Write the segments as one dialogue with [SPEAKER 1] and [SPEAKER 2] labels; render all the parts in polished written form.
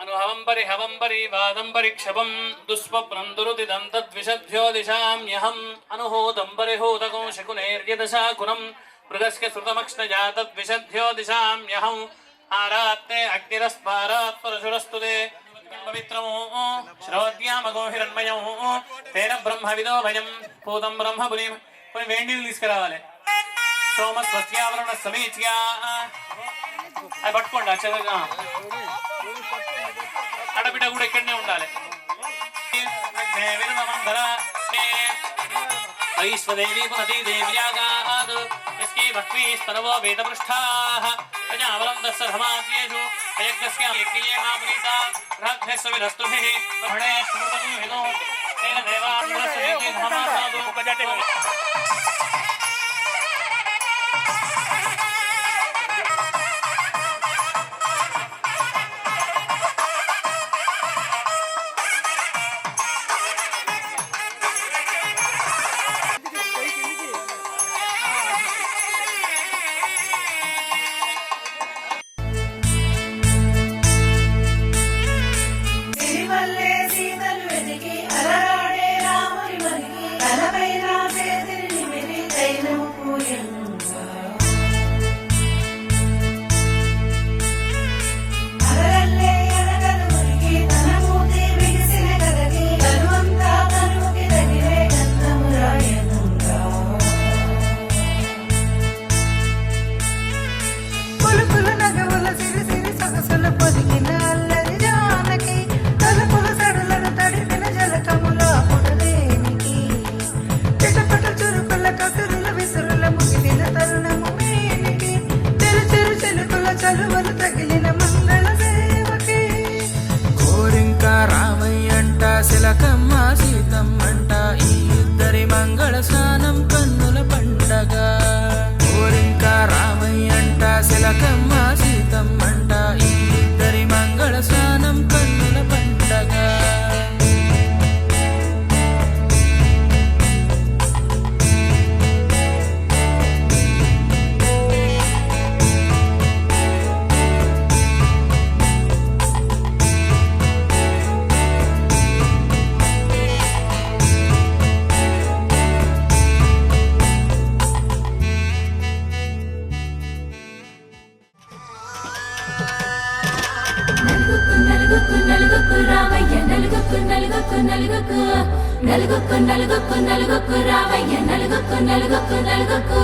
[SPEAKER 1] అనుహవం పరిహవం పరివాదం పరిక్షపం దుస్వప్నం దురుదిదం తద్విషద్భ్యో దిశామ్యహం అనుహూతం పరిహూతకం శకునేర్యదశాకునం మృగస్య శృతమక్ష్ణజా తద్విషద్భ్యో దిశామ్యహం ఆరాత్తే అగ్నిరస్పారాత్ పరశురస్తుతే పవిత్రమో శ్రవద్యామగో హిరణ్మయం తేన బ్రహ్మవిదో భయం పూతం బ్రహ్మపురి కొన్ని వేండిలు తీసుకురావాలి సోమ స్వస్యావరణ సమీచ్య అది పట్టుకోండి అచ్చగా ఆడబిడ్డ కూడా ఇక్కడనే ఉండాలి వైశ్వదేవి పునతి దేవ్యాగాద్ యస్కీ భక్వీస్తనవో వేదపృష్ఠాః ప్రజావలం దస్సధమాద్యేషు అయజ్ఞస్య యజ్ఞే మాపునీత రాఘ్యస్య విరస్తుభిః వహడే స్మృతముహినో తేన దేవాంద్రస్య ధమాసాదు ఉపజటే
[SPEAKER 2] శిలకమ్మ సీతమ్మంట ఈ ఇద్దరి మంగళ స్నానం కన్నుల పండగ కోరింక రామయ్యంట శిలకమ్మ సీతమ్మంట ఈ ఇద్దరి మంగళ స్నానం కన్నుల పండగ
[SPEAKER 3] నలుగుకు రావయ్య నలుగుకు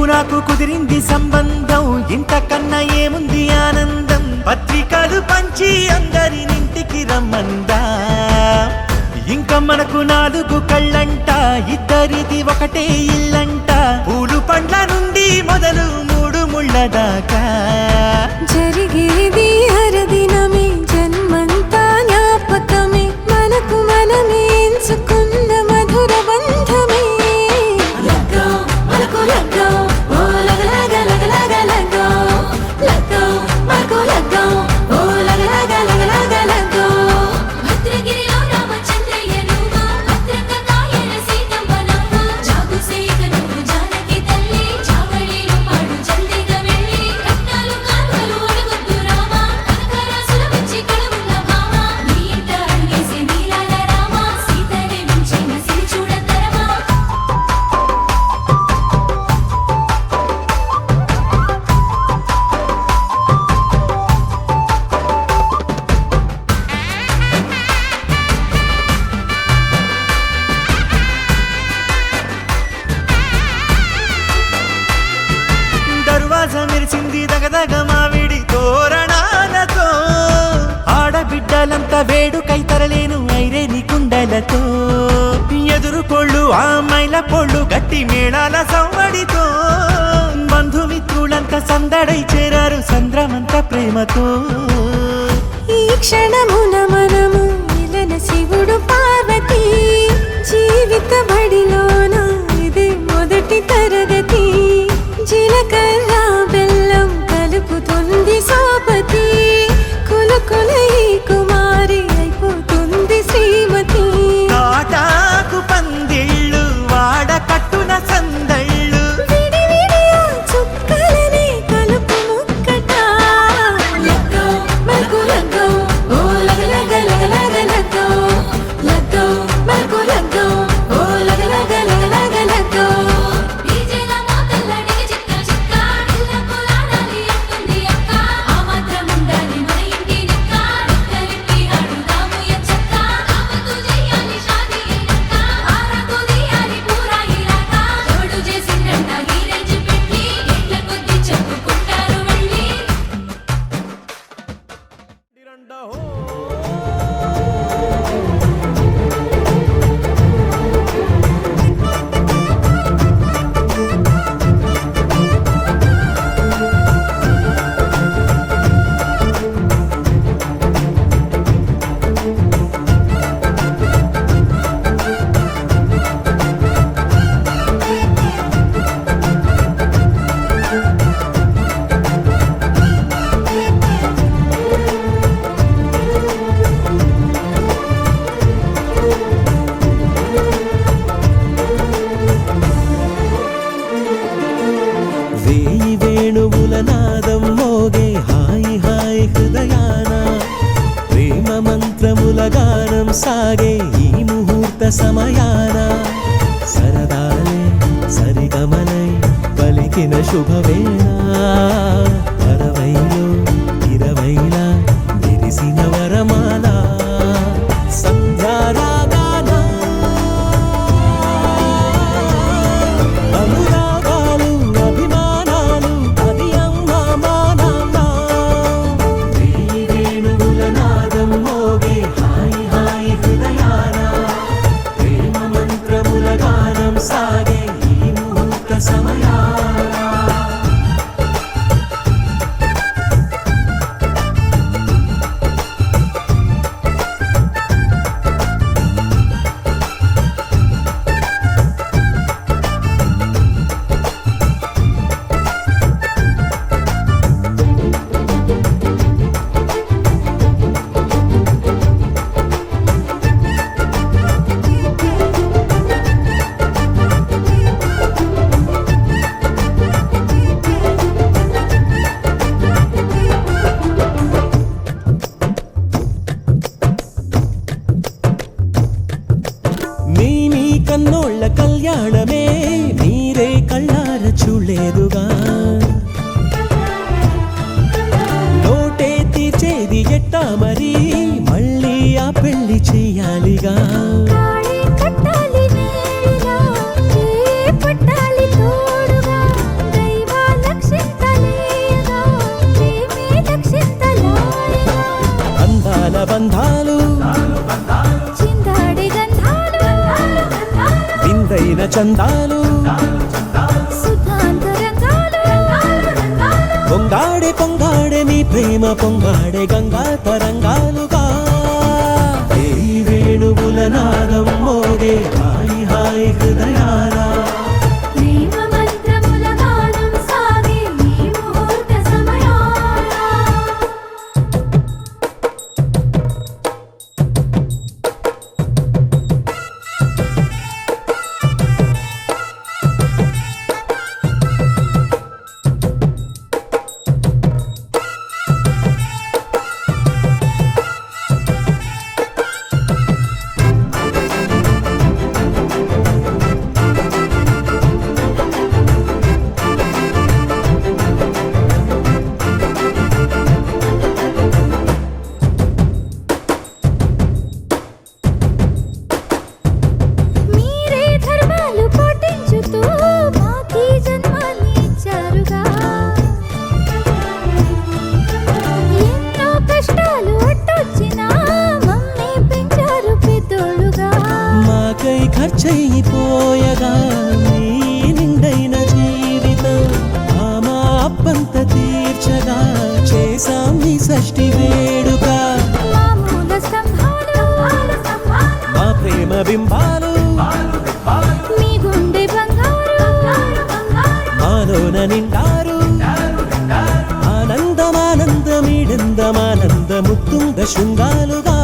[SPEAKER 2] నాకు కుదిరింది సంబంధం ఇంతకన్నా ఏముంది ఆనందం పత్రికలు పంచి అందరినింటికి రమ్మందా ఇంకా మనకు 4 కళ్ళంట ఇద్దరిది ఒకటే ఇల్లంట పూలు పండ్ల నుండి మొదలు 3 ముళ్ళ దాకా
[SPEAKER 3] జరిగేది హరదినమే జన్మంతా జ్ఞాపకమే మనకు మనమే ఎంచుకున్న మధుర బంధమే
[SPEAKER 2] మెరిసింది దగదగ మావిడి తోరణాలతో ఆడబిడ్డలంతా వేడుకై తరలేను ఐరేని కుండలతో ఎదురు కోళ్ళు ఆ మైల పొళ్ళు గట్టి మేళాల సవ్వడితో బంధుమిత్రులంతా సందడై చేరారు సంద్రమంత ప్రేమతో.
[SPEAKER 3] ఈ క్షణమున మనము మిలన శివుడు పార్వతి, జీవిత బడిలోన ఇదే మొదటి తరగతి. జీలకర్ర బెల్లం కలుపుతుంది సోపతి, కులుకుల ఈ కుమారి అయిపోతుంది శ్రీమతి.
[SPEAKER 2] తాటాకు పందిళ్ళు వాడ కట్టున సందళ్ళు,
[SPEAKER 3] విడివిడియా చుక్కలనే కలుపు ముక్కట. లగ్గో మల్కు లగ్గో, ఓ లగ లగ లగ లగ లగ్గో. లగ్గో మల్కు లగ్గో, ఓ లగ లగ లగ లగ లగ్గో. డీజేల మోతల్లడికి చిక్క చిక్క, ఇళ్ళకు లాడాలి అంటుంది అక్క. ఆ మాత్రం ఉండాలి మన ఇంటి నిక్క, నిక్కలిప్పి ఆడుదాము ఎంచక్క. ఆపతు చెయ్యాలి షాదీ అయినక్క, ఆరకు తీయాలి పూరా ఇలాక. ఎవడు చేసిందంట గీరెంజ్ పెట్టి, ఇళ్ళ కొద్ది చెప్పుకుంటారు వెళ్ళి.
[SPEAKER 2] వేయి వేణువుల నాదం మోగే హాయి హాయి హృదయాన, ప్రేమ మంత్రముల గానం సాగే ఈ ముహూర్త సమయాన. సరదాలే సరిగమలై పలికిన శుభవేళ, 60లో 20లా విరిసిన వరమాల. సంధ్యారాగాన అనురాగాలు అభిమానాలు అది అమ్మా మానాన్న. వేయి వేణువుల నాదం మోగే హాయి హాయి హృదయాన, ప్రేమ మంత్రముల గానం సాగే ఈ ముహూర్త సమయాన. మీ కన్నోళ్ళ కళ్యాణమే మీరే కళ్ళార చూడలేదుగా, నోటే తీర్చేది ఎట్టా మరి మళ్ళీ ఆ పెళ్లి చెయ్యాలిగా.
[SPEAKER 3] తాళి కట్టాలి నేరుగా, ఏ పట్టాలి తోడుగా. దైవ లక్షింతలేగా, ప్రేమే లక్షింతలాయగా.
[SPEAKER 2] అందాల బంధాలు
[SPEAKER 3] చిందాడి గంధాలు,
[SPEAKER 2] విందైన చందాలు,
[SPEAKER 3] సుధాంతరంగాలు.
[SPEAKER 2] పొంగాడే పొంగాడే మీ ప్రేమ పొంగాడే గంగా తరంగాలుగా. ఏ వేణువుల నాదం మోగే హాయి హాయి హృదయాన,
[SPEAKER 3] ప్రేమ మంత్రముల గానం సాగే ఈ ముహూర్త సమయాన.
[SPEAKER 2] తొలి షష్ఠి వేడుక
[SPEAKER 3] మామూల స్తంభాలు
[SPEAKER 2] మా ప్రేమ బింబాలు
[SPEAKER 3] మీ గుండె బంగారు
[SPEAKER 2] మాలోన నిండారు ఆనందమానందమీడందమానంద ముత్తుంగ శృంగాలుగా